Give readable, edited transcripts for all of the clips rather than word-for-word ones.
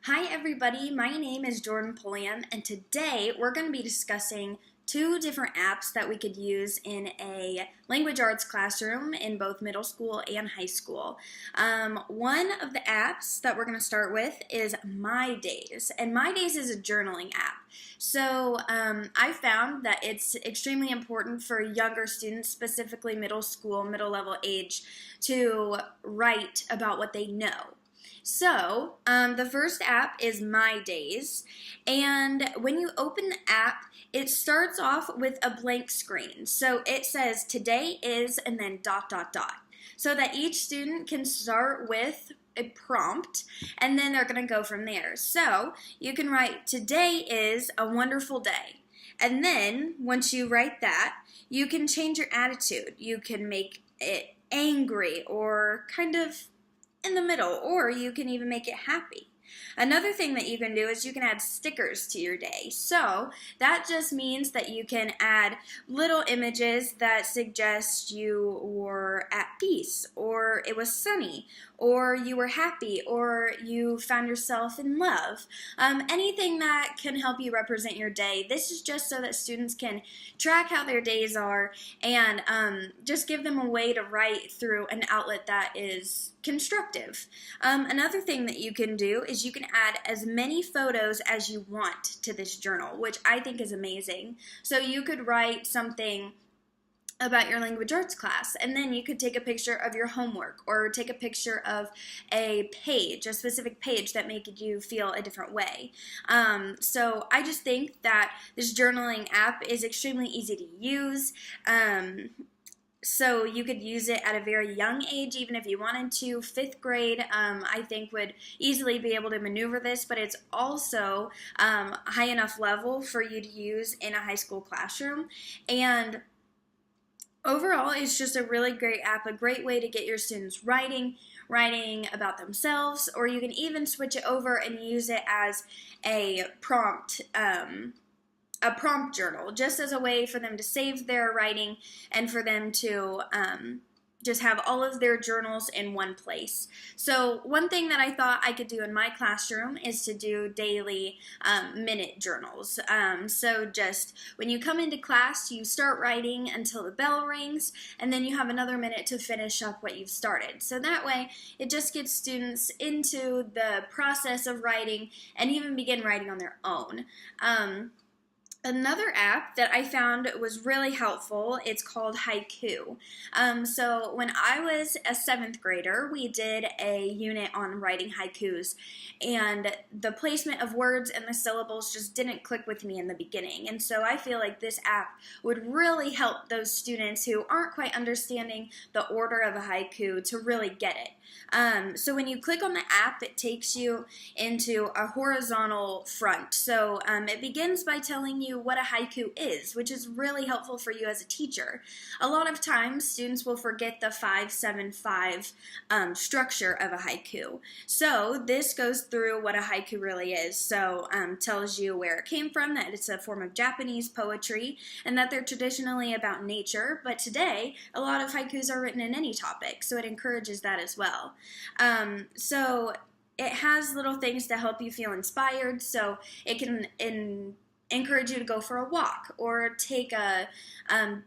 Hi everybody, my name is Jordan Pulliam, and today we're going to be discussing two different apps that we could use in a language arts classroom in both middle school and high school. One of the apps that we're going to start with is My Days, and My Days is a journaling app. So I found that it's extremely important for younger students, specifically middle school, middle level age, to write about what they know. So, the first app is My Days, and when you open the app, it starts off with a blank screen. So it says today is and then ... so that each student can start with a prompt and then they're going to go from there. So you can write today is a wonderful day. And then once you write that, you can change your attitude. You can make it angry or kind of in the middle, or you can even make it happy. Another thing that you can do is you can add stickers to your day. So that just means that you can add little images that suggest you were at peace, or it was sunny, or you were happy, or you found yourself in love. Anything that can help you represent your day. This is just so that students can track how their days are and just give them a way to write through an outlet that is constructive. Another thing that you can do is you can add as many photos as you want to this journal, which I think is amazing. So you could write something about your language arts class, and then you could take a picture of your homework or take a picture of a page, a specific page that made you feel a different way. So I just think that this journaling app is extremely easy to use. So you could use it at a very young age, even if you wanted to. 5th grade, I think, would easily be able to maneuver this, but it's also high enough level for you to use in a high school classroom. And overall, it's just a really great app, a great way to get your students writing about themselves, or you can even switch it over and use it as a prompt journal, just as a way for them to save their writing and for them to just have all of their journals in one place. So one thing that I thought I could do in my classroom is to do daily minute journals. So just when you come into class, you start writing until the bell rings, and then you have another minute to finish up what you've started. So that way, it just gets students into the process of writing and even begin writing on their own. Another app that I found was really helpful, it's called Haiku. So when I was a 7th grader, we did a unit on writing haikus, and the placement of words and the syllables just didn't click with me in the beginning. And so I feel like this app would really help those students who aren't quite understanding the order of a haiku to really get it. So when you click on the app, it takes you into a horizontal front. So it begins by telling you what a haiku is, which is really helpful for you as a teacher. A lot of times, students will forget the 5-7-5 structure of a haiku. So this goes through what a haiku really is. So tells you where it came from, that it's a form of Japanese poetry, and that they're traditionally about nature. But today, a lot of haikus are written in any topic, so it encourages that as well. So it has little things to help you feel inspired, so it can encourage you to go for a walk or take a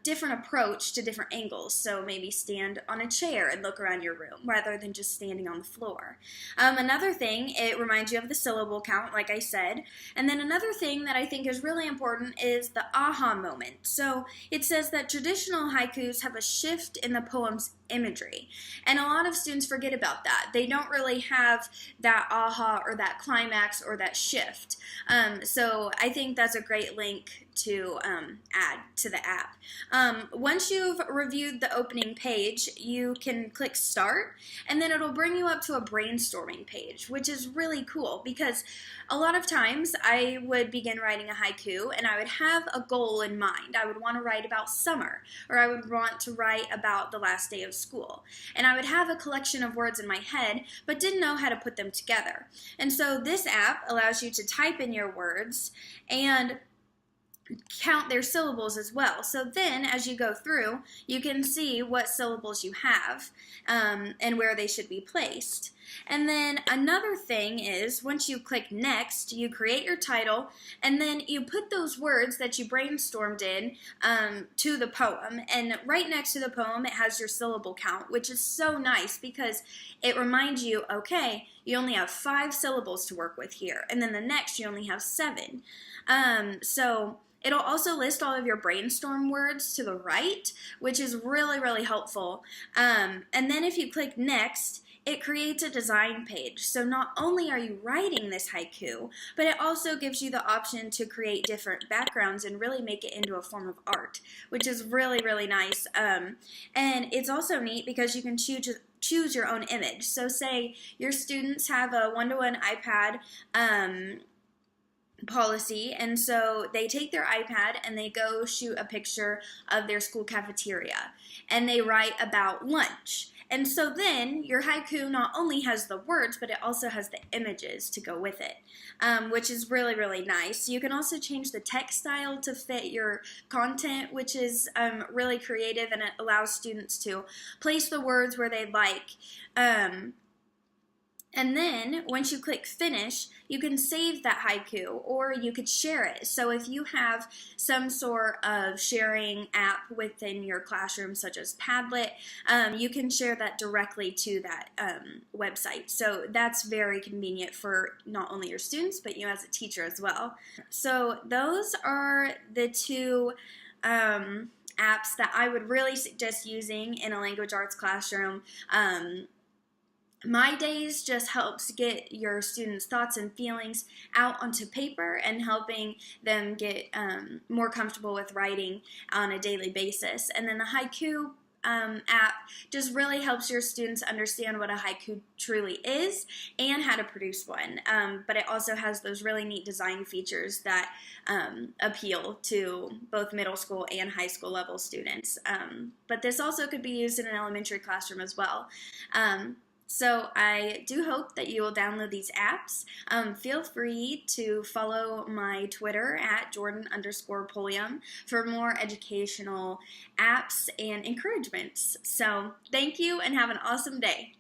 different approach to different angles. So maybe stand on a chair and look around your room rather than just standing on the floor. Another thing, it reminds you of the syllable count, like I said. And then another thing that I think is really important is the aha moment. So it says that traditional haikus have a shift in the poem's imagery. And a lot of students forget about that. They don't really have that aha or that climax or that shift. So I think that's a great link to add to the app. Once you've reviewed the opening page, you can click start, and then it'll bring you up to a brainstorming page, which is really cool because a lot of times I would begin writing a haiku and I would have a goal in mind. I would want to write about summer, or I would want to write about the last day of school. And I would have a collection of words in my head, but didn't know how to put them together. And so this app allows you to type in your words and count their syllables as well. So then, as you go through, you can see what syllables you have and where they should be placed. And then another thing is once you click next, you create your title and then you put those words that you brainstormed in to the poem. And right next to the poem, it has your syllable count, which is so nice because it reminds you, okay, you only have 5 syllables to work with here. And then the next, you only have 7. So it'll also list all of your brainstorm words to the right, which is really, really helpful. And then if you click next, it creates a design page. So not only are you writing this haiku, but it also gives you the option to create different backgrounds and really make it into a form of art, which is really, really nice. And it's also neat because you can choose your own image. So say your students have a one-to-one iPad policy, and so they take their iPad and they go shoot a picture of their school cafeteria and they write about lunch. And so then your haiku not only has the words, but it also has the images to go with it, which is really, really nice. You can also change the text style to fit your content, which is really creative, and it allows students to place the words where they like. And then once you click finish, you can save that haiku or you could share it. So if you have some sort of sharing app within your classroom, such as Padlet, you can share that directly to that website. So that's very convenient for not only your students, but you as a teacher as well. So those are the 2 apps that I would really suggest using in a language arts classroom. My Days just helps get your students' thoughts and feelings out onto paper and helping them get more comfortable with writing on a daily basis. And then the Haiku app just really helps your students understand what a haiku truly is and how to produce one. But it also has those really neat design features that appeal to both middle school and high school level students. But this also could be used in an elementary classroom as well. So I do hope that you will download these apps. Feel free to follow my Twitter at Jordan_Pulliam for more educational apps and encouragements. So thank you and have an awesome day.